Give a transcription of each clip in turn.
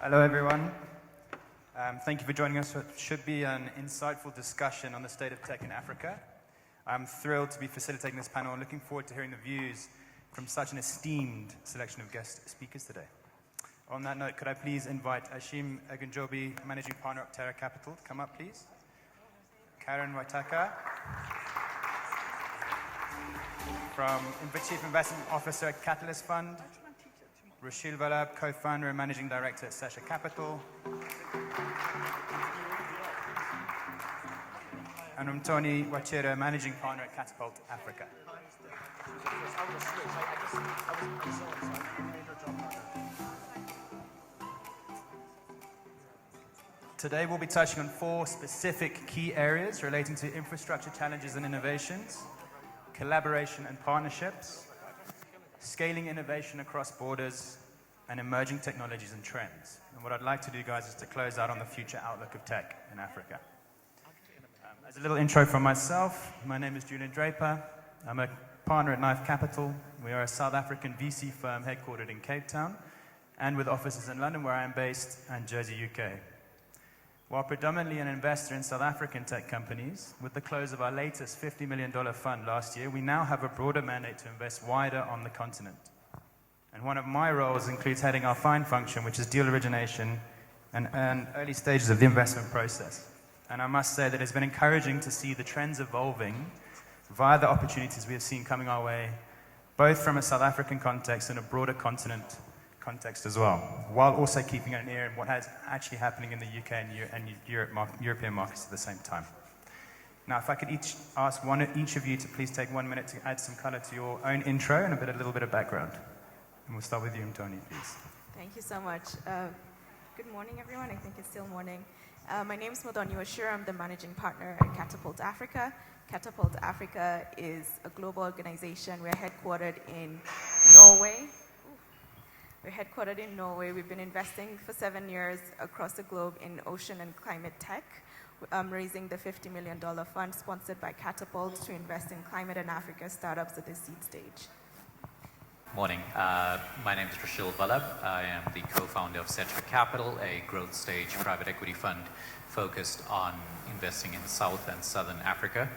Hello, everyone. Thank you for joining us. It should be an insightful discussion on the state of tech in Africa. I'm thrilled to be facilitating this panel and looking forward to hearing the views from such an esteemed selection of guest speakers today. On that note, could I please invite Ashim Egunjobi, Managing Partner at Terra Capital, to come up, please? Karen Waitaka, Chief Investment Officer at Catalyst Fund. Rushil Vallabh, co-founder and managing director at Sesha Capital. And Umtoni Wachira, managing partner at Catapult Africa. Today we'll be touching on 4 specific key areas relating to infrastructure challenges and innovations, collaboration and partnerships, scaling innovation across borders, and emerging technologies and trends. And what I'd like to do, guys, is to close out on the future outlook of tech in Africa. As a little intro from myself, my name is Julian Draper. I'm a partner at Knife Capital. We are a South African VC firm headquartered in Cape Town and with offices in London, where I am based, and Jersey, UK. While predominantly an investor in South African tech companies, with the close of our latest $50 million fund last year, we now have a broader mandate to invest wider on the continent. And one of my roles includes heading our fund function, which is deal origination and early stages of the investment process. And I must say that it's been encouraging to see the trends evolving via the opportunities we have seen coming our way, both from a South African context and a broader continent context as well, while also keeping an ear on what is actually happening in the UK and European markets at the same time. Now, if I could ask each of you to please take 1 minute to add some color to your own intro and a little bit of background. And we'll start with you, Umtoni, please. Thank you so much. Good morning, everyone. I think it's still morning. My name is Modoni Washira. I'm the managing partner at Catapult Africa. Catapult Africa is a global organization. We're headquartered in Norway. We've been investing for 7 years across the globe in ocean and climate tech, raising the $50 million fund sponsored by Catapult to invest in climate and Africa startups at the seed stage. Morning. My name is Rushil Vallabh. I am the co-founder of Sesha Capital, a growth stage private equity fund focused on investing in South and Southern Africa.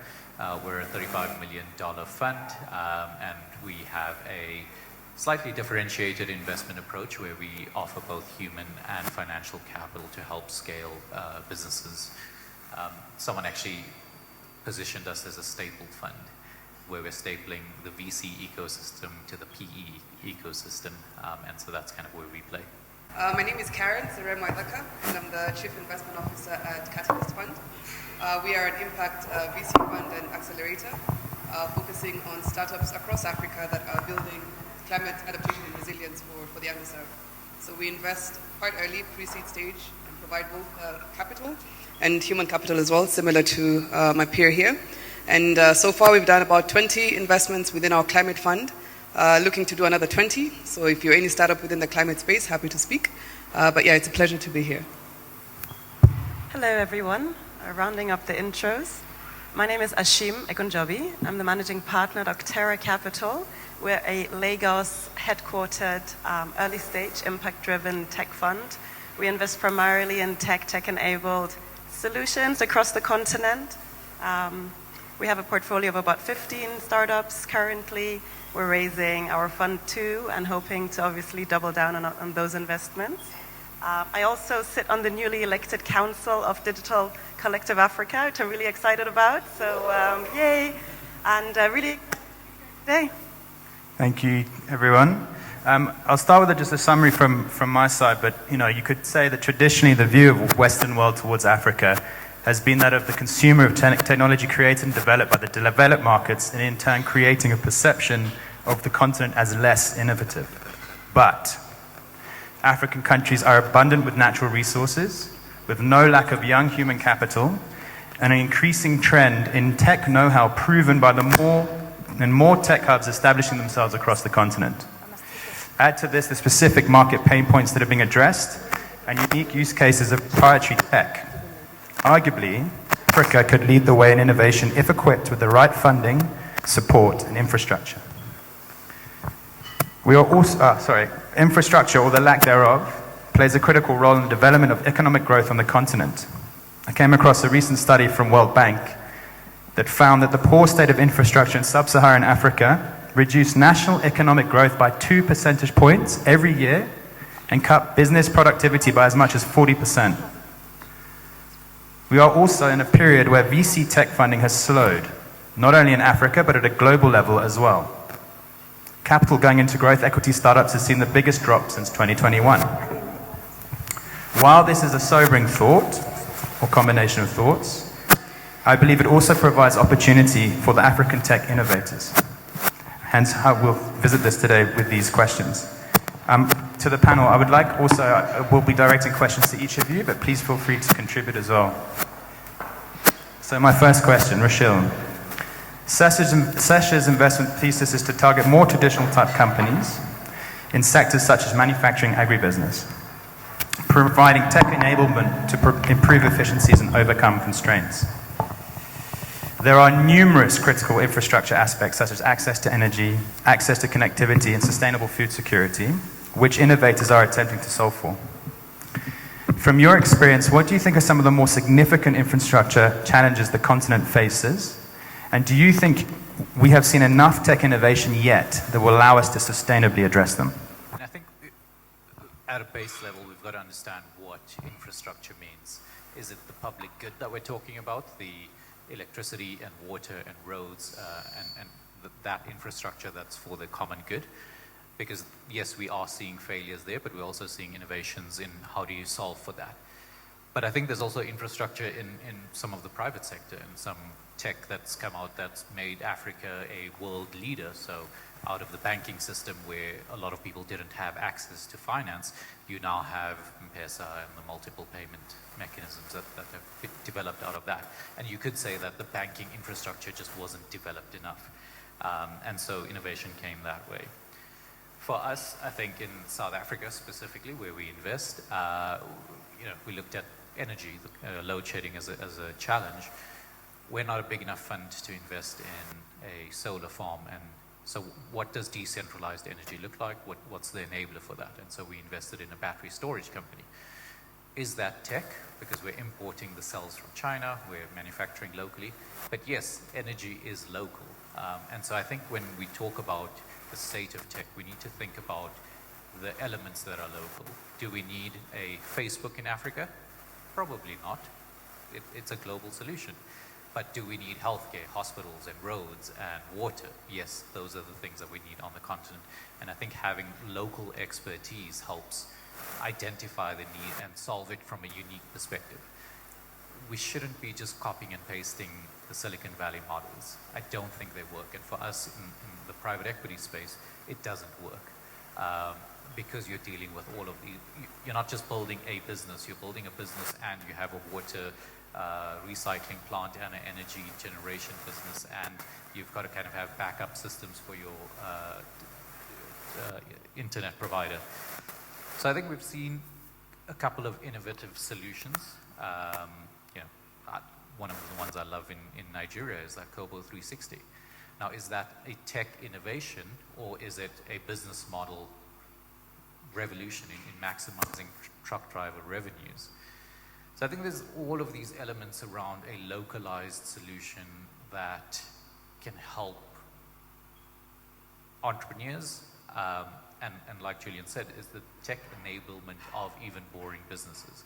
We're a $35 million fund, and we have a slightly differentiated investment approach where we offer both human and financial capital to help scale businesses. Someone actually positioned us as a staple fund, where we're stapling the VC ecosystem to the PE ecosystem, and so that's kind of where we play. My name is Karen Waitaka, and I'm the Chief Investment Officer at Catalyst Fund. We are an impact VC fund and accelerator, focusing on startups across Africa that are building climate adaptation and resilience for the underserved. So we invest quite early, pre-seed stage, and provide both capital and human capital as well, similar to my peer here. And so far we've done about 20 investments within our climate fund, looking to do another 20. So if you're any startup within the climate space, happy to speak. But yeah, it's a pleasure to be here. Hello, everyone. Rounding up the intros. My name is Ashim Egunjobi. I'm the managing partner at Terra Capital. We're a Lagos-headquartered, early-stage, impact-driven tech fund. We invest primarily in tech-enabled solutions across the continent. We have a portfolio of about 15 startups currently. We're raising our fund 2 and hoping to obviously double down on those investments. I also sit on the newly elected Council of Digital Collective Africa, which I'm really excited about. So, yay! And really, yay! Thank you, everyone. I'll start with just a summary from my side, but you could say that traditionally the view of Western world towards Africa has been that of the consumer of technology created and developed by the developed markets, and in turn creating a perception of the continent as less innovative. But African countries are abundant with natural resources, with no lack of young human capital, and an increasing trend in tech know-how proven by the more tech hubs establishing themselves across the continent. Add to this the specific market pain points that are being addressed and unique use cases of proprietary tech. Arguably, Africa could lead the way in innovation if equipped with the right funding, support, and infrastructure. We are also, infrastructure or the lack thereof plays a critical role in the development of economic growth on the continent. I came across a recent study from World Bank that found that the poor state of infrastructure in sub-Saharan Africa reduced national economic growth by 2 percentage points every year and cut business productivity by as much as 40%. We are also in a period where VC tech funding has slowed, not only in Africa, but at a global level as well. Capital going into growth equity startups has seen the biggest drop since 2021. While this is a sobering thought, or combination of thoughts, I believe it also provides opportunity for the African tech innovators. Hence, we'll visit this today with these questions. To the panel, I would like also, we'll be directing questions to each of you, but please feel free to contribute as well. So my first question, Rochelle. SESH's investment thesis is to target more traditional type companies in sectors such as manufacturing, agribusiness, providing tech enablement to improve efficiencies and overcome constraints. There are numerous critical infrastructure aspects such as access to energy, access to connectivity, and sustainable food security, which innovators are attempting to solve for. From your experience, what do you think are some of the more significant infrastructure challenges the continent faces? And do you think we have seen enough tech innovation yet that will allow us to sustainably address them? And I think at a base level, we've got to understand what infrastructure means. Is it the public good that we're talking about, the electricity and water and roads and that infrastructure that's for the common good? Because yes, we are seeing failures there, but we're also seeing innovations in how do you solve for that. But I think there's also infrastructure in some of the private sector and some tech that's come out that's made Africa a world leader. So out of the banking system where a lot of people didn't have access to finance, you now have M-Pesa and the multiple payment mechanisms that have been developed out of that. And you could say that the banking infrastructure just wasn't developed enough. And so innovation came that way. For us, I think in South Africa specifically, where we invest, we looked at energy, load shedding as a challenge. We're not a big enough fund to invest in a solar farm, and so what does decentralized energy look like? What's the enabler for that? And so we invested in a battery storage company. Is that tech? Because we're importing the cells from China, we're manufacturing locally, but yes, energy is local. And so I think when we talk about the state of tech, we need to think about the elements that are local. Do we need a Facebook in Africa? Probably not. It's a global solution. But do we need healthcare, hospitals and roads and water? Yes, those are the things that we need on the continent. And I think having local expertise helps identify the need and solve it from a unique perspective. We shouldn't be just copying and pasting the Silicon Valley models. I don't think they work. And for us in the private equity space, it doesn't work. Because you're dealing with all of the, you're not just building a business, you're building a business and you have a water recycling plant and an energy generation business, and you've got to kind of have backup systems for your internet provider. So I think we've seen a couple of innovative solutions. One of the ones I love in Nigeria is that Kobo 360. Now, is that a tech innovation or is it a business model revolution in maximizing truck driver revenues? So I think there's all of these elements around a localized solution that can help entrepreneurs, and like Julian said, is the tech enablement of even boring businesses.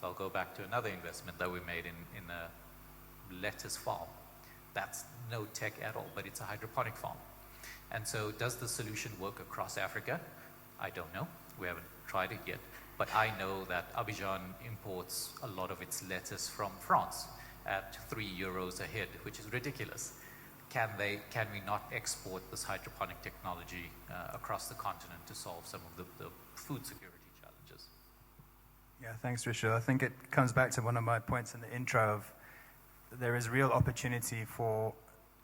So I'll go back to another investment that we made in a lettuce farm. That's no tech at all, but it's a hydroponic farm. And so does the solution work across Africa? I don't know. We haven't tried it yet. But I know that Abidjan imports a lot of its lettuce from France at €3 a head, which is ridiculous. Can we not export this hydroponic technology across the continent to solve some of the food security challenges? Yeah, thanks, Rishil. I think it comes back to one of my points in the intro of there is real opportunity for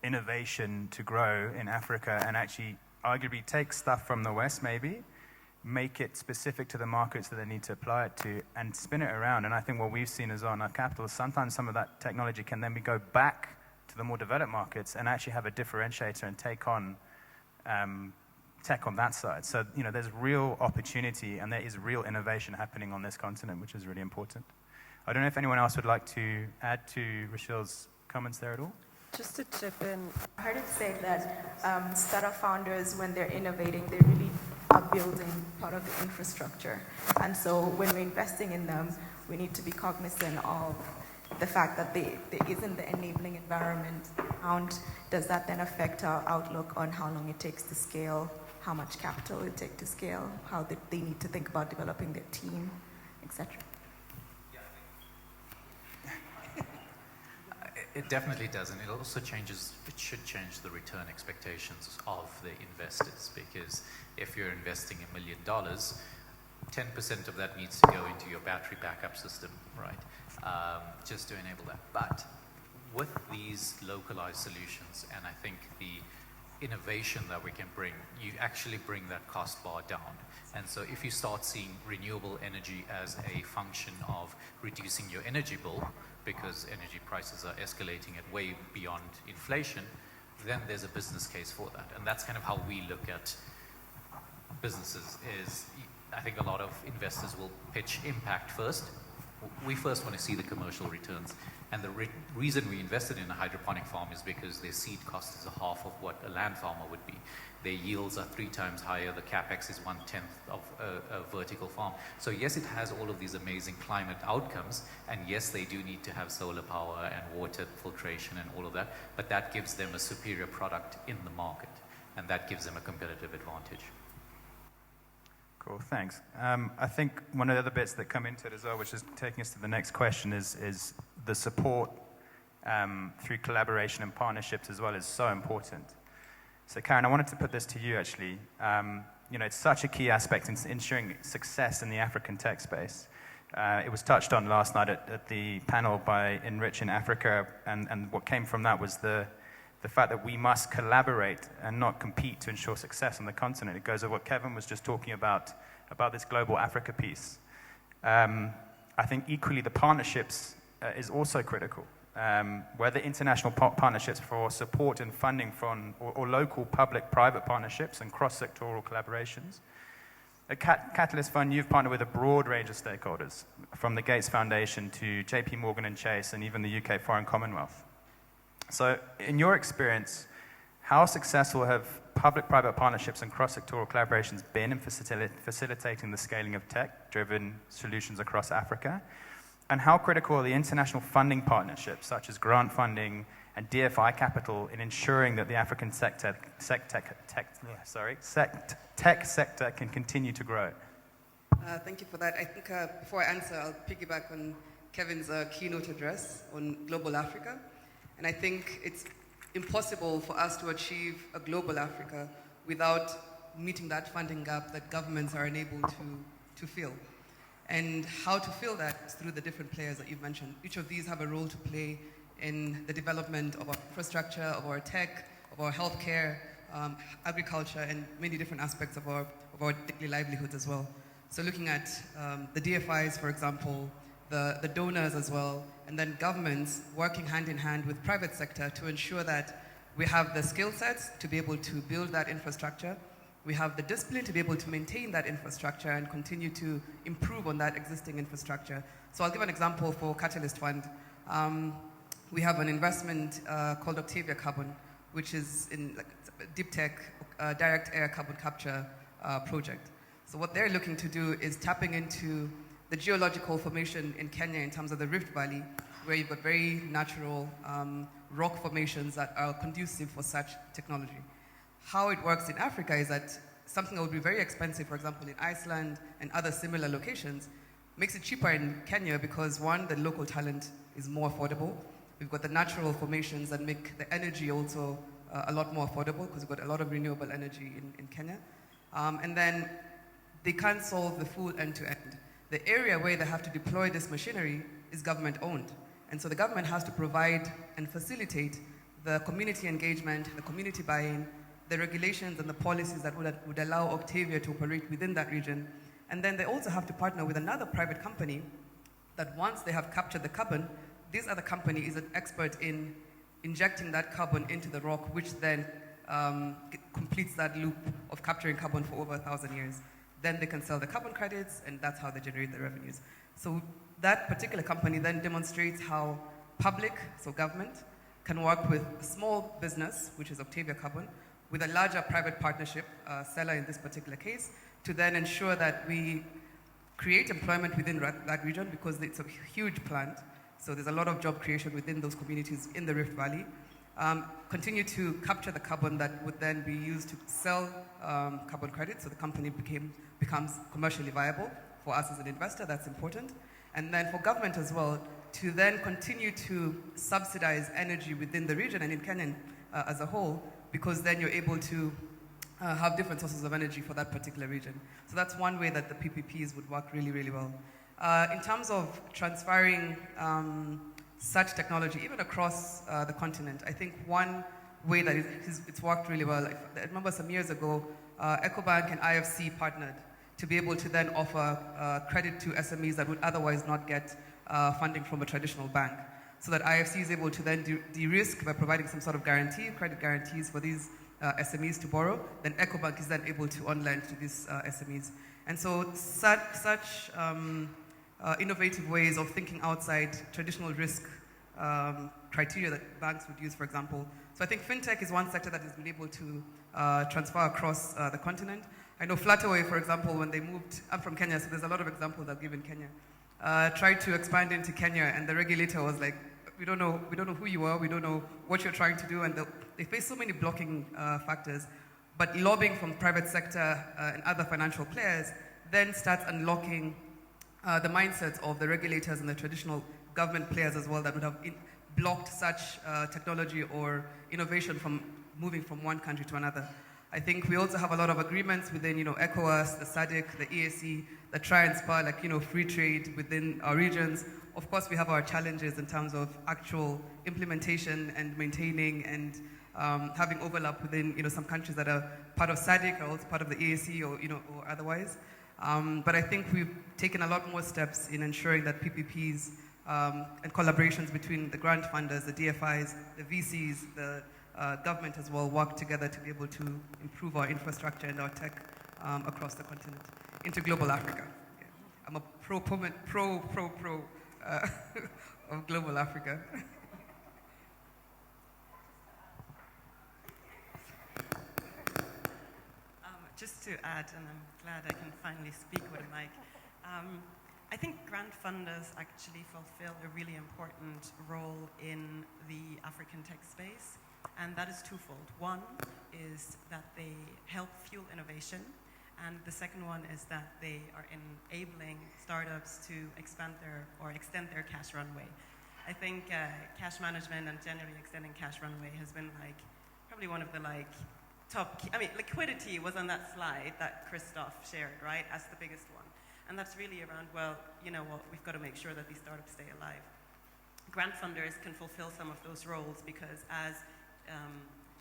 innovation to grow in Africa and actually arguably take stuff from the West maybe, make it specific to the markets that they need to apply it to, and spin it around. And I think what we've seen as well in our capital is sometimes some of that technology can then go back to the more developed markets and actually have a differentiator and take on tech on that side. So, there's real opportunity and there is real innovation happening on this continent, which is really important. I don't know if anyone else would like to add to Rochelle's comments there at all. Just to chip in, I heard it say that startup founders, when they're innovating, they really are building part of the infrastructure. And so when we're investing in them, we need to be cognizant of the fact that there isn't the enabling environment. And does that then affect our outlook on how long it takes to scale, how much capital it takes to scale, how they need to think about developing their team, etc.? It definitely does, and it also should change the return expectations of the investors, because if you're investing $1 million, 10% of that needs to go into your battery backup system, right? Just to enable that. But with these localized solutions, and I think the innovation that we can bring, you actually bring that cost bar down. And so if you start seeing renewable energy as a function of reducing your energy bill, because energy prices are escalating at way beyond inflation, then there's a business case for that. And that's kind of how we look at businesses. Is I think a lot of investors will pitch impact first. We first want to see the commercial returns. And the reason we invested in a hydroponic farm is because their seed cost is half of what a land farmer would be. Their yields are 3 times higher. The capex is 1/10 of a vertical farm. So yes, it has all of these amazing climate outcomes. And yes, they do need to have solar power and water filtration and all of that. But that gives them a superior product in the market. And that gives them a competitive advantage. Cool, thanks. I think one of the other bits that come into it as well, which is taking us to the next question, is the support through collaboration and partnerships as well is so important. So Karen, I wanted to put this to you actually. It's such a key aspect in ensuring success in the African tech space. It was touched on last night at the panel by Enrich in Africa, and what came from that was the fact that we must collaborate and not compete to ensure success on the continent. It goes with what Kevin was just talking about this global Africa piece. I think equally the partnerships is also critical. Whether international partnerships for support and funding from, or local public-private partnerships and cross-sectoral collaborations. At Catalyst Fund, you've partnered with a broad range of stakeholders, from the Gates Foundation to JP Morgan and Chase and even the UK Foreign Commonwealth. So in your experience, how successful have public-private partnerships and cross-sectoral collaborations been in facilitating the scaling of tech-driven solutions across Africa? And how critical are the international funding partnerships, such as grant funding and DFI capital, in ensuring that the African tech sector can continue to grow? Thank you for that. I think before I answer, I'll piggyback on Kevin's keynote address on global Africa. And I think it's impossible for us to achieve a global Africa without meeting that funding gap that governments are unable to fill. And how to fill that is through the different players that you've mentioned. Each of these have a role to play in the development of our infrastructure, of our tech, of our healthcare, agriculture, and many different aspects of our daily livelihoods as well. So looking at the DFIs, for example, the donors as well, and then governments working hand in hand with private sector to ensure that we have the skill sets to be able to build that infrastructure. We have the discipline to be able to maintain that infrastructure and continue to improve on that existing infrastructure. So I'll give an example for Catalyst Fund. We have an investment called Octavia Carbon, which is in deep tech, direct air carbon capture project. So what they're looking to do is tapping into the geological formation in Kenya in terms of the Rift Valley, where you've got very natural rock formations that are conducive for such technology. How it works in Africa is that something that would be very expensive, for example, in Iceland and other similar locations, makes it cheaper in Kenya because, one, the local talent is more affordable. We've got the natural formations that make the energy also a lot more affordable because we've got a lot of renewable energy in Kenya. And then they can't solve the full end-to-end. The area where they have to deploy this machinery is government-owned. And so the government has to provide and facilitate the community engagement, the community buy-in, the regulations and the policies that would allow Octavia to operate within that region. And then they also have to partner with another private company that once they have captured the carbon, this other company is an expert in injecting that carbon into the rock, which then completes that loop of capturing carbon for over 1,000 years. Then they can sell the carbon credits, and that's how they generate the revenues. So that particular company then demonstrates how public, so government, can work with a small business, which is Octavia Carbon, with a larger private partnership, seller in this particular case, to then ensure that we create employment within that region, because it's a huge plant. So there's a lot of job creation within those communities in the Rift Valley. Continue to capture the carbon that would then be used to sell carbon credits, so the company becomes commercially viable. For us as an investor, that's important. And then for government as well, to then continue to subsidize energy within the region and in Kenya as a whole, because then you're able to have different sources of energy for that particular region. So that's one way that the PPPs would work really, really well. In terms of transferring such technology, even across the continent, I think one way that it's worked really well, I remember some years ago, EcoBank and IFC partnered to be able to then offer credit to SMEs that would otherwise not get funding from a traditional bank. So that IFC is able to then de-risk by providing some sort of guarantee, credit guarantees for these SMEs to borrow. Then EcoBank is then able to on-lend to these SMEs. And so such innovative ways of thinking outside traditional risk criteria that banks would use, for example. So I think fintech is one sector that has been able to transfer across the continent. I know Flutterwave, for example, when they moved, I'm from Kenya, so there's a lot of examples I've given Kenya, tried to expand into Kenya, and the regulator was like, we don't know who you are, we don't know what you're trying to do, and they face so many blocking factors. But lobbying from private sector and other financial players then starts unlocking the mindsets of the regulators and the traditional government players as well that would have blocked such technology or innovation from moving from one country to another. I think we also have a lot of agreements within, ECOWAS, the SADC, the EAC, that try and spur, free trade within our regions. Of course, we have our challenges in terms of actual implementation and maintaining and having overlap within, some countries that are part of SADC or also part of the EAC or, or otherwise. But I think we've taken a lot more steps in ensuring that PPPs and collaborations between the grant funders, the DFIs, the VCs, the government as well work together to be able to improve our infrastructure and our tech across the continent into global Africa. Yeah. I'm a pro of global Africa. Just to add, and I'm glad I can finally speak with a mic, I think grant funders actually fulfill a really important role in the African tech space, and that is twofold. One is that they help fuel innovation, and the second one is that they are enabling startups to extend their cash runway. I think cash management and generally extending cash runway has been probably one of the top key. I mean, liquidity was on that slide that Christoph shared, right, as the biggest one. And that's really around, well, you know what, we've got to make sure that these startups stay alive. Grant funders can fulfill some of those roles because as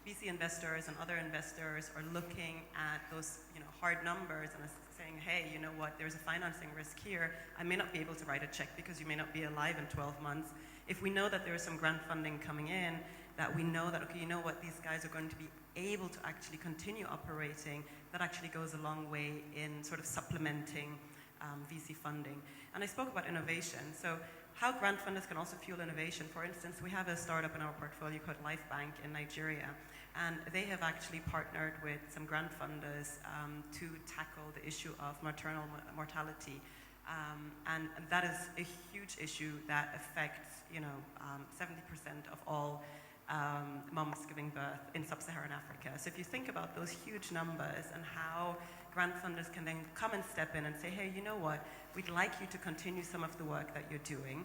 VC investors and other investors are looking at those hard numbers and saying, hey, you know what, there's a financing risk here. I may not be able to write a check because you may not be alive in 12 months. If we know that there is some grant funding coming in, that we know that, okay, you know what, these guys are going to be able to actually continue operating, that actually goes a long way in sort of supplementing VC funding. And I spoke about innovation. So how grant funders can also fuel innovation. For instance, we have a startup in our portfolio called LifeBank in Nigeria. And they have actually partnered with some grant funders to tackle the issue of maternal mortality. And that is a huge issue that affects 70% of all moms giving birth in sub-Saharan Africa. So if you think about those huge numbers and how grant funders can then come and step in and say, hey, you know what, we'd like you to continue some of the work that you're doing,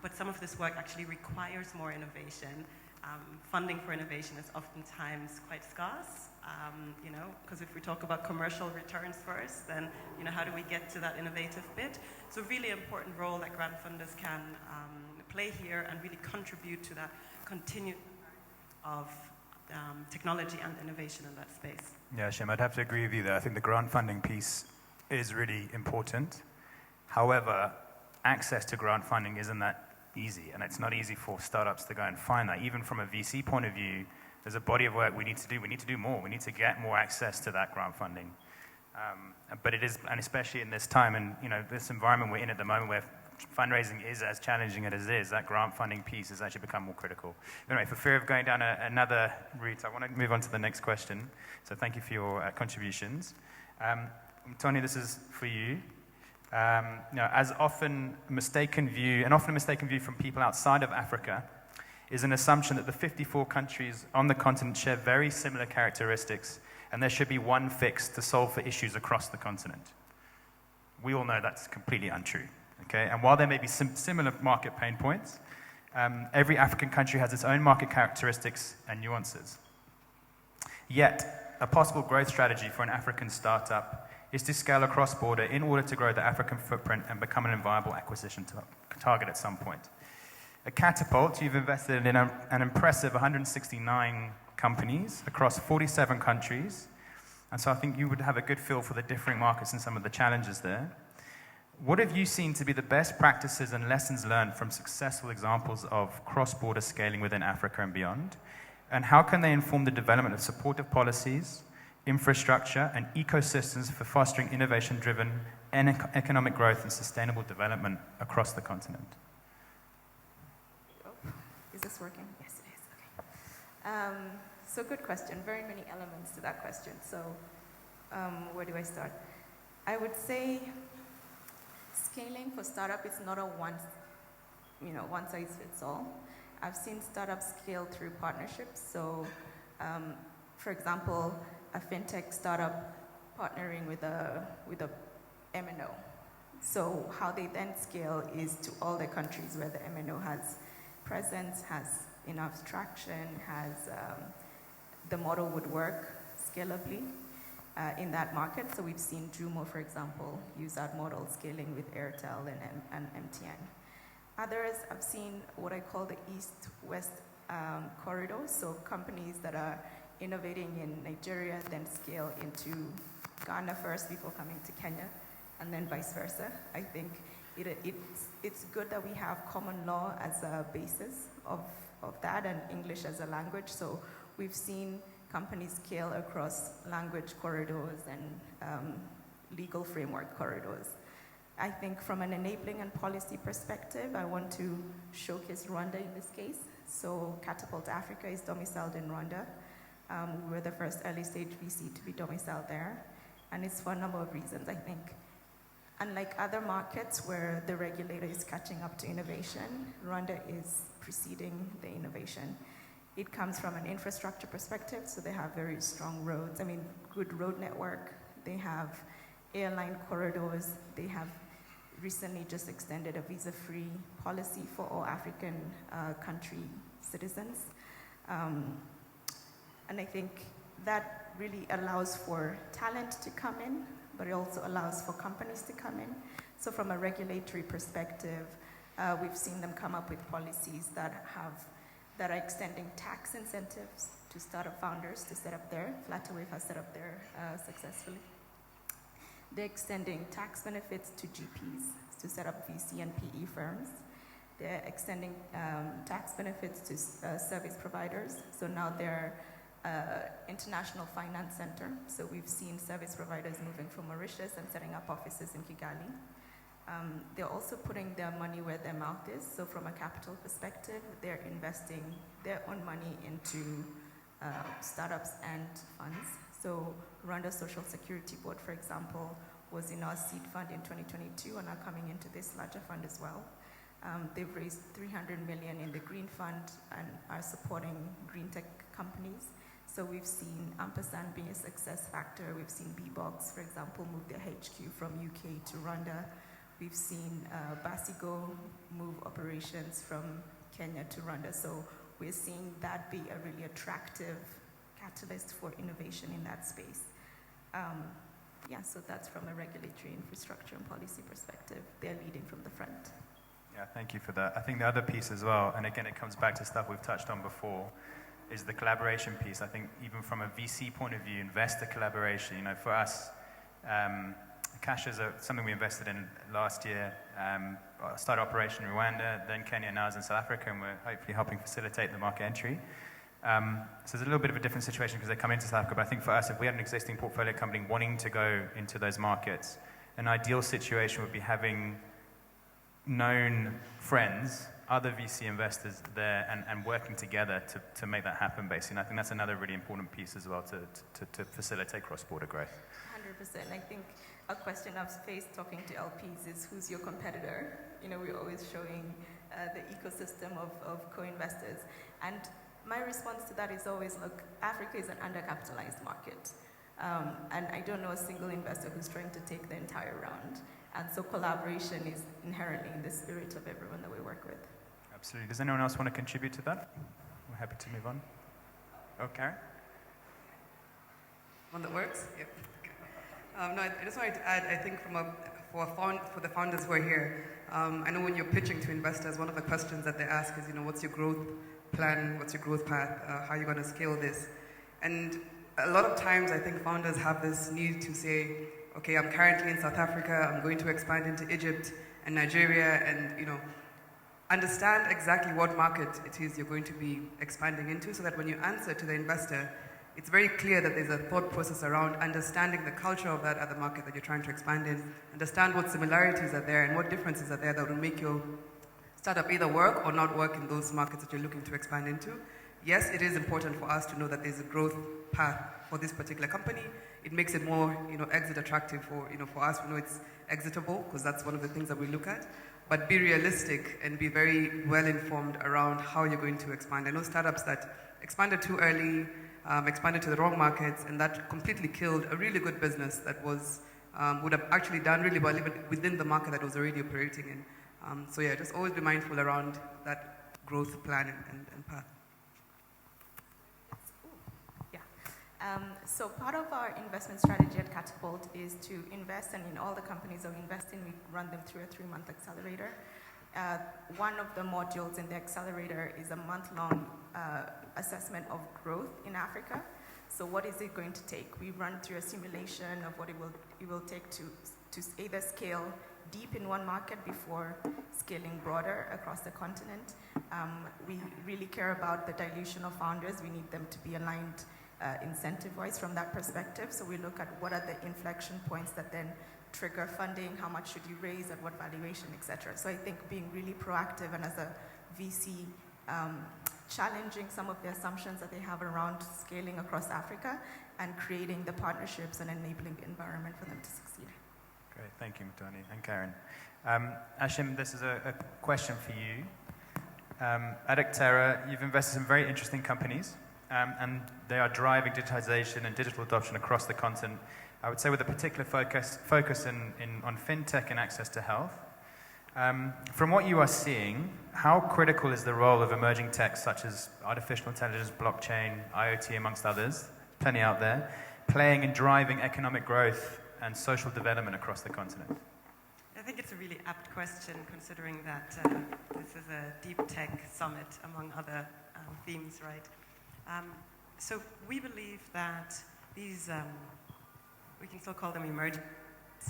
but some of this work actually requires more innovation. Funding for innovation is oftentimes quite scarce, because if we talk about commercial returns first, then how do we get to that innovative bit? So really important role that grant funders can play here and really contribute to that continued of technology and innovation in that space. Yeah, Shim, I'd have to agree with you there. I think the grant funding piece is really important. However, access to grant funding isn't that easy, and it's not easy for startups to go and find that. Even from a VC point of view, there's a body of work we need to do. We need to do more. We need to get more access to that grant funding. But it is, and especially in this time and this environment we're in at the moment where fundraising is as challenging as it is, that grant funding piece has actually become more critical. Anyway, for fear of going down another route, I want to move on to the next question. So thank you for your contributions. Tony, this is for you. As often a mistaken view from people outside of Africa is an assumption that the 54 countries on the continent share very similar characteristics, and there should be one fix to solve for issues across the continent. We all know that's completely untrue. Okay? And while there may be similar market pain points, every African country has its own market characteristics and nuances. Yet, a possible growth strategy for an African startup is to scale across border in order to grow the African footprint and become an viable acquisition target at some point. At Catapult, you've invested in an impressive 169 companies across 47 countries, and so I think you would have a good feel for the differing markets and some of the challenges there. What have you seen to be the best practices and lessons learned from successful examples of cross-border scaling within Africa and beyond? And how can they inform the development of supportive policies, infrastructure, and ecosystems for fostering innovation-driven economic growth and sustainable development across the continent? Is this working? Yes, it is. Okay. So good question. Very many elements to that question. So where do I start? I would say scaling for startup is not a one size fits all. I've seen startups scale through partnerships. So, for example, a fintech startup partnering with a MNO. So how they then scale is to all the countries where the MNO has presence, has enough traction, has the model would work scalably in that market. So we've seen Jumo, for example, use that model scaling with Airtel and MTN. Others, I've seen what I call the East-West corridor. So companies that are innovating in Nigeria then scale into Ghana first before coming to Kenya, and then vice versa. I think it's good that we have common law as a basis of that and English as a language. So we've seen companies scale across language corridors and legal framework corridors. I think from an enabling and policy perspective, I want to showcase Rwanda in this case. So Catapult Africa is domiciled in Rwanda. We were the first early stage VC to be domiciled there. And it's for a number of reasons. I think unlike other markets where the regulator is catching up to innovation, Rwanda is preceding the innovation. It comes from an infrastructure perspective, so they have very strong roads. I mean, good road network. They have airline corridors. They have recently just extended a visa-free policy for all African country citizens. And I think that really allows for talent to come in, but it also allows for companies to come in. So from a regulatory perspective, we've seen them come up with policies that are extending tax incentives to startup founders to set up there. Flutterwave has set up there successfully. They're extending tax benefits to GPs to set up VC and PE firms. They're extending tax benefits to service providers. So now they're International Finance Center. So we've seen service providers moving from Mauritius and setting up offices in Kigali. They're also putting their money where their mouth is. So from a capital perspective, they're investing their own money into startups and funds. So Rwanda Social Security Board, for example, was in our seed fund in 2022 and are coming into this larger fund as well. They've raised 300 million in the Green Fund and are supporting green tech companies. So we've seen Ampersand being a success factor. We've seen Bbox, for example, move their HQ from UK to Rwanda. We've seen Basigo move operations from Kenya to Rwanda. So we're seeing that be a really attractive catalyst for innovation in that space. So that's from a regulatory infrastructure and policy perspective. They're leading from the front. Yeah, thank you for that. I think the other piece as well, and again, it comes back to stuff we've touched on before, is the collaboration piece. I think even from a VC point of view, investor collaboration, for us, Cash is something we invested in last year, started operation in Rwanda, then Kenya, now is in South Africa, and we're hopefully helping facilitate the market entry. So it's a little bit of a different situation because they come into South Africa, but I think for us, if we had an existing portfolio company wanting to go into those markets, an ideal situation would be having known friends, other VC investors there, and working together to make that happen, basically. And I think that's another really important piece as well to facilitate cross-border growth. 100%. I think a question I've faced talking to LPs is who's your competitor? You know, we're always showing the ecosystem of co-investors. And my response to that is always, look, Africa is an undercapitalized market. And I don't know a single investor who's trying to take the entire round. And so collaboration is inherently in the spirit of everyone that we work with. Absolutely. Does anyone else want to contribute to that? We're happy to move on. Oh, Karen? One that works? Yep. Okay. No, I just wanted to add, I think for the founders who are here, I know when you're pitching to investors, one of the questions that they ask is, what's your growth plan, what's your growth path, how are you going to scale this? And a lot of times I think founders have this need to say, okay, I'm currently in South Africa, I'm going to expand into Egypt and Nigeria, and understand exactly what market it is you're going to be expanding into, so that when you answer to the investor, it's very clear that there's a thought process around understanding the culture of that other market that you're trying to expand in, understand what similarities are there and what differences are there that will make your startup either work or not work in those markets that you're looking to expand into. Yes, it is important for us to know that there's a growth path for this particular company. It makes it more, exit attractive for us. We know it's exitable because that's one of the things that we look at. But be realistic and be very well informed around how you're going to expand. I know startups that expanded too early, expanded to the wrong markets, and that completely killed a really good business that would have actually done really well even within the market that it was already operating in. So yeah, just always be mindful around that growth plan and path. So part of our investment strategy at Catapult is to invest, and in all the companies that we invest in, we run them through a 3-month accelerator. One of the modules in the accelerator is a month-long assessment of growth in Africa. So what is it going to take? We run through a simulation of what it will take to either scale deep in one market before scaling broader across the continent. We really care about the dilution of founders. We need them to be aligned incentive-wise from that perspective. So we look at what are the inflection points that then trigger funding, how much should you raise, at what valuation, etc. So I think being really proactive and as a VC, challenging some of the assumptions that they have around scaling across Africa and creating the partnerships and enabling the environment for them to succeed. Great, thank you, Mutoni and Karen. Ashim, this is a question for you. At Actera, you've invested in very interesting companies, and they are driving digitization and digital adoption across the continent, I would say with a particular focus on fintech and access to health. From what you are seeing, how critical is the role of emerging tech such as artificial intelligence, blockchain, IoT, amongst others, plenty out there, playing and driving economic growth and social development across the continent? I think it's a really apt question, considering that this is a deep tech summit, among other themes, right? So we believe that these, we can still call them emerging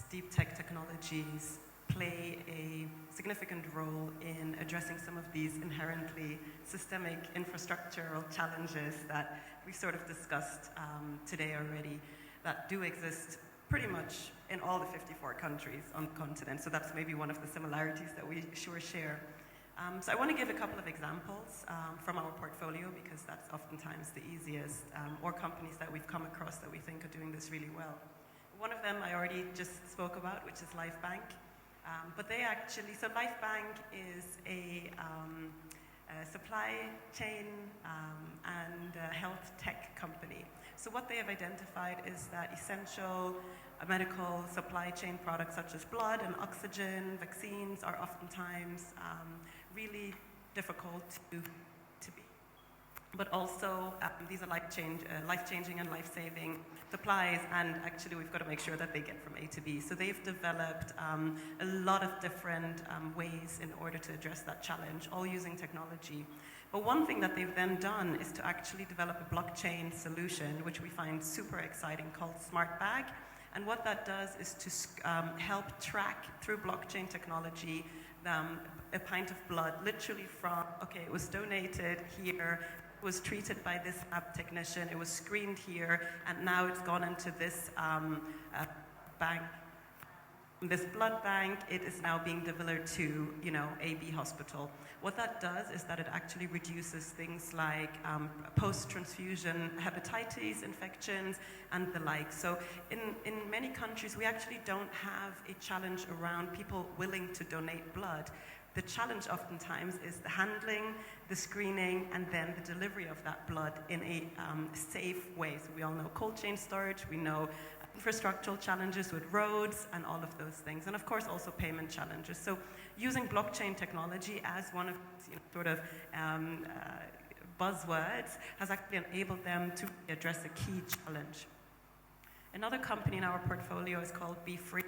deep tech technologies, play a significant role in addressing some of these inherently systemic infrastructural challenges that we sort of discussed today already, that do exist pretty much in all the 54 countries on the continent. So that's maybe one of the similarities that we sure share. So I want to give a couple of examples from our portfolio, because that's oftentimes the easiest, or companies that we've come across that we think are doing this really well. One of them I already just spoke about, which is Lifebank. But they actually, so Lifebank is a supply chain and health tech company. So what they have identified is that essential medical supply chain products such as blood and oxygen, vaccines are oftentimes really difficult to be. But also these are life-changing and life-saving supplies, and actually we've got to make sure that they get from A to B. So they've developed a lot of different ways in order to address that challenge, all using technology. But one thing that they've then done is to actually develop a blockchain solution, which we find super exciting, called SmartBag. And what that does is to help track through blockchain technology a pint of blood, literally from, okay, it was donated here, was treated by this lab technician, it was screened here, and now it's gone into this bank. This blood bank, it is now being delivered to, AB hospital. What that does is that it actually reduces things like post-transfusion hepatitis infections and the like. So in many countries, we actually don't have a challenge around people willing to donate blood. The challenge oftentimes is the handling, the screening, and then the delivery of that blood in a safe way. So we all know cold chain storage, we know infrastructural challenges with roads and all of those things. And of course also payment challenges. So using blockchain technology as one of buzzwords has actually enabled them to address a key challenge. Another company in our portfolio is called BeFree.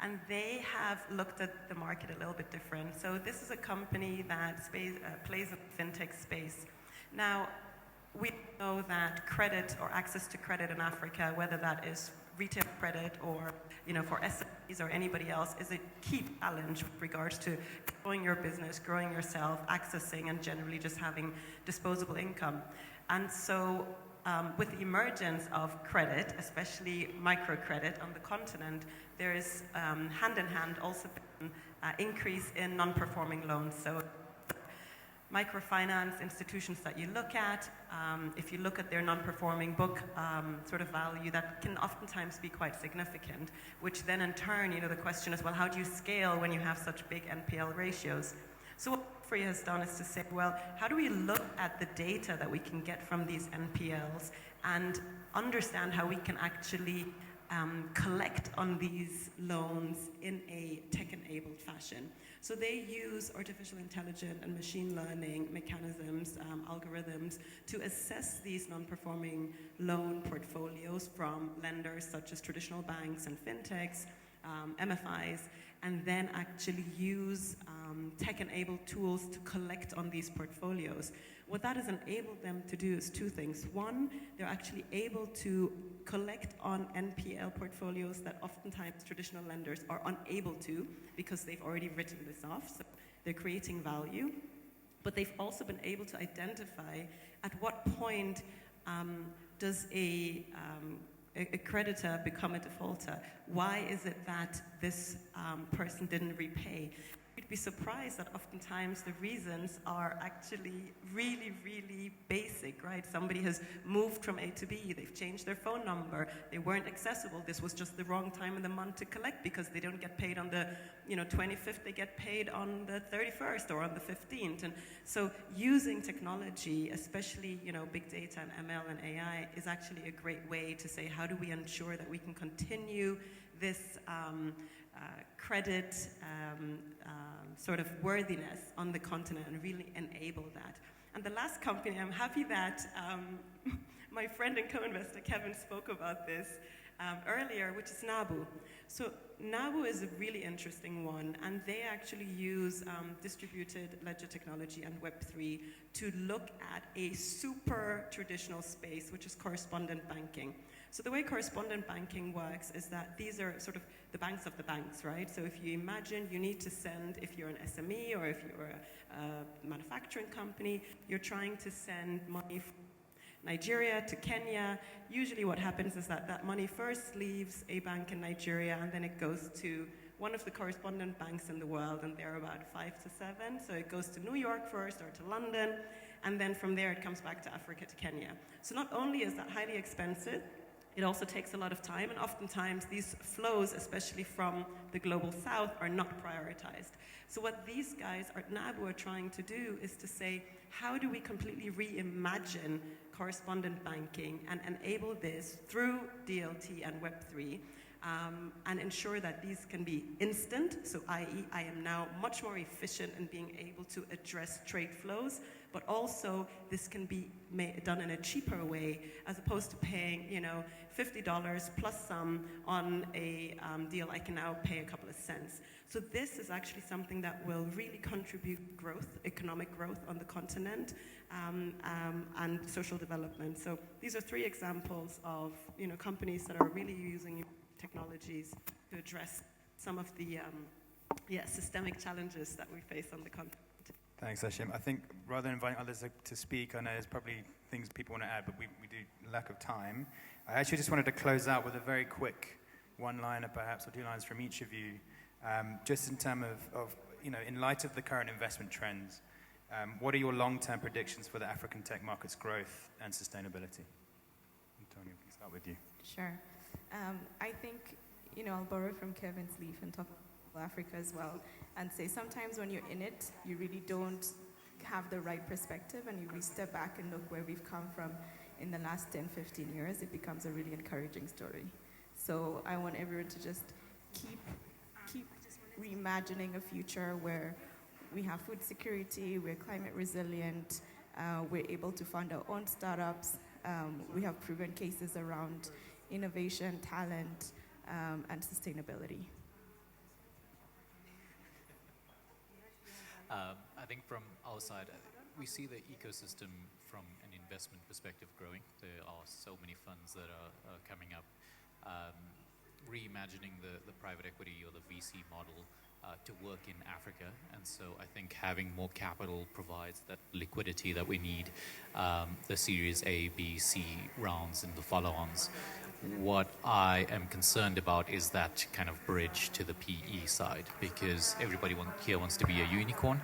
And they have looked at the market a little bit different. So this is a company that plays in the fintech space. Now, we know that credit or access to credit in Africa, whether that is retail credit or for SMEs or anybody else, is a key challenge with regards to growing your business, growing yourself, accessing, and generally just having disposable income. And so with the emergence of credit, especially microcredit on the continent, there is hand-in-hand also been increase in non-performing loans. So microfinance institutions that you look at, if you look at their non-performing book sort of value, that can oftentimes be quite significant, which then in turn, the question is, well, how do you scale when you have such big NPL ratios? So what BeFree has done is to say, well, how do we look at the data that we can get from these NPLs and understand how we can actually collect on these loans in a tech-enabled fashion. So they use artificial intelligence and machine learning mechanisms, algorithms, to assess these non-performing loan portfolios from lenders such as traditional banks and fintechs, MFIs, and then actually use tech-enabled tools to collect on these portfolios. What that has enabled them to do is two things. One, they're actually able to collect on NPL portfolios that oftentimes traditional lenders are unable to because they've already written this off, so they're creating value. But they've also been able to identify at what point does a creditor become a defaulter? Why is it that this person didn't repay? You'd be surprised that oftentimes the reasons are actually really, really basic, right? Somebody has moved from A to B, they've changed their phone number, they weren't accessible, this was just the wrong time in the month to collect because they don't get paid on the 25th, they get paid on the 31st or on the 15th. And so using technology, especially big data and ML and AI, is actually a great way to say, how do we ensure that we can continue this credit sort of worthiness on the continent and really enable that. And the last company, I'm happy that my friend and co-investor Kevin spoke about this earlier, which is Nabu. So Nabu is a really interesting one, and they actually use distributed ledger technology and Web3 to look at a super traditional space, which is correspondent banking. So the way correspondent banking works is that these are sort of the banks of the banks, right? So if you imagine you need to send, if you're an SME or if you're a manufacturing company, you're trying to send money from Nigeria to Kenya. Usually what happens is that that money first leaves a bank in Nigeria and then it goes to one of the correspondent banks in the world, and they're about 5 to 7. So it goes to New York first or to London, and then from there it comes back to Africa to Kenya. So not only is that highly expensive, it also takes a lot of time, and oftentimes these flows, especially from the global south, are not prioritized. So what these guys at NABU are trying to do is to say, how do we completely reimagine correspondent banking and enable this through DLT and Web3, and ensure that these can be instant, so i.e. I am now much more efficient in being able to address trade flows, but also this can be done in a cheaper way as opposed to paying $50 plus some on a deal. I can now pay a couple of cents. So this is actually something that will really contribute growth, economic growth on the continent, and social development. So these are 3 examples of companies that are really using technologies to address some of the systemic challenges that we face on the continent. Thanks, Hashim. I think rather than inviting others to speak, I know there's probably things people want to add, but we do lack of time. I actually just wanted to close out with a very quick one-liner, perhaps, or two lines from each of you, just in terms of, in light of the current investment trends, what are your long-term predictions for the African tech market's growth and sustainability? Antonio, we can start with you. Sure. I think, I'll borrow from Kevin's leaf and talk about Africa as well, and say sometimes when you're in it, you really don't have the right perspective, and you really step back and look where we've come from in the last 10, 15 years, it becomes a really encouraging story. So I want everyone to just keep reimagining a future where we have food security, we're climate resilient, we're able to fund our own startups, we have proven cases around innovation, talent, and sustainability. I think from our side, we see the ecosystem from an investment perspective growing. There are so many funds that are coming up, reimagining the private equity or the VC model to work in Africa. And so I think having more capital provides that liquidity that we need, the Series A, B, C rounds and the follow-ons. What I am concerned about is that kind of bridge to the PE side, because everybody here wants to be a unicorn.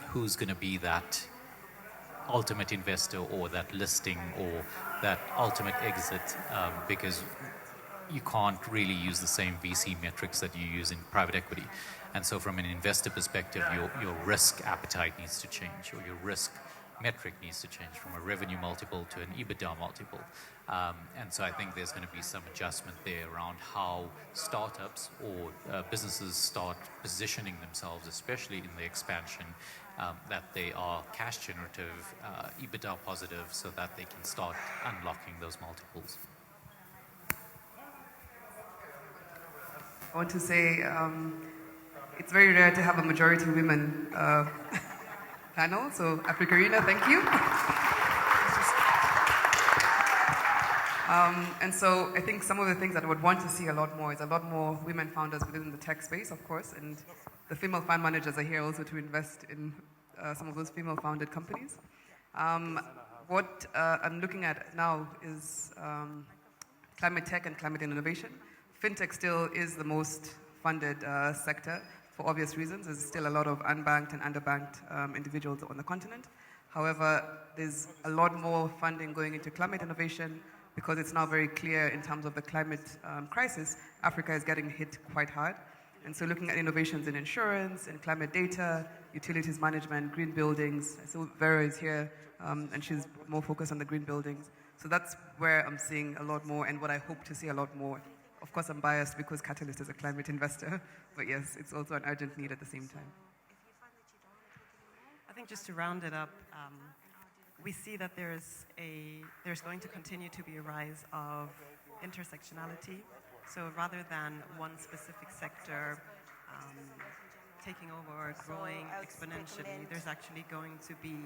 Who's going to be that ultimate investor or that listing or that ultimate exit? Because you can't really use the same VC metrics that you use in private equity. And so from an investor perspective, your risk appetite needs to change, or your risk metric needs to change from a revenue multiple to an EBITDA multiple. And so I think there's going to be some adjustment there around how startups or businesses start positioning themselves, especially in the expansion, that they are cash generative, EBITDA positive, so that they can start unlocking those multiples. I want to say it's very rare to have a majority women panel, so Africarina, thank you. And so I think some of the things that I would want to see a lot more is a lot more women founders within the tech space, of course, and the female fund managers are here also to invest in some of those female-founded companies. What I'm looking at now is climate tech and climate innovation. Fintech still is the most funded sector for obvious reasons. There's still a lot of unbanked and underbanked individuals on the continent. However, there's a lot more funding going into climate innovation because it's now very clear in terms of the climate crisis, Africa is getting hit quite hard. And so looking at innovations in insurance, in climate data, utilities management, green buildings. So Vera is here, and she's more focused on the green buildings. So that's where I'm seeing a lot more and what I hope to see a lot more. Of course, I'm biased because Catalyst is a climate investor, but yes, it's also an urgent need at the same time. I think just to round it up, we see that there's going to continue to be a rise of intersectionality. So rather than one specific sector taking over or growing exponentially, there's actually going to be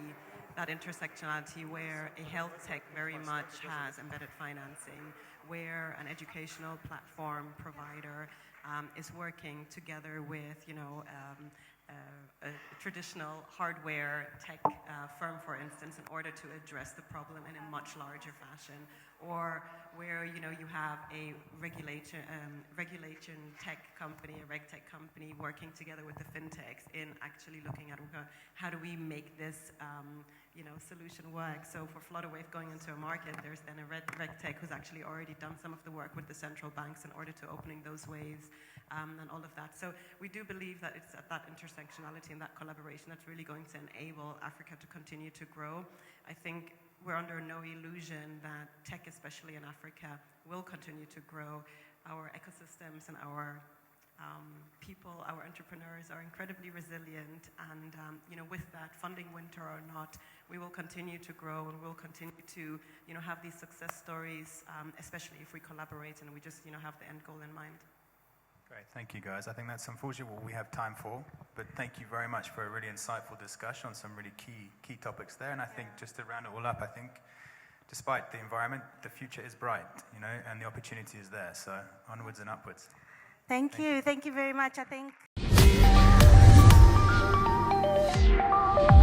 that intersectionality where a health tech very much has embedded financing, where an educational platform provider is working together with, a traditional hardware tech firm, for instance, in order to address the problem in a much larger fashion, or where you have a regulation tech company, a reg tech company, working together with the fintechs in actually looking at how do we make this solution work. So for Flutterwave going into a market, there's then a reg tech who's actually already done some of the work with the central banks in order to opening those waves and all of that. So we do believe that it's at that intersectionality and that collaboration that's really going to enable Africa to continue to grow. I think we're under no illusion that tech, especially in Africa, will continue to grow. Our ecosystems and our people, our entrepreneurs are incredibly resilient, and with that, funding winter or not, we will continue to grow and we'll continue to have these success stories, especially if we collaborate and we just have the end goal in mind. Great, thank you guys. I think that's unfortunately what we have time for, but thank you very much for a really insightful discussion on some really key topics there. And I think just to round it all up, I think despite the environment, the future is bright, and the opportunity is there. So onwards and upwards. Thank you very much. I think Bye.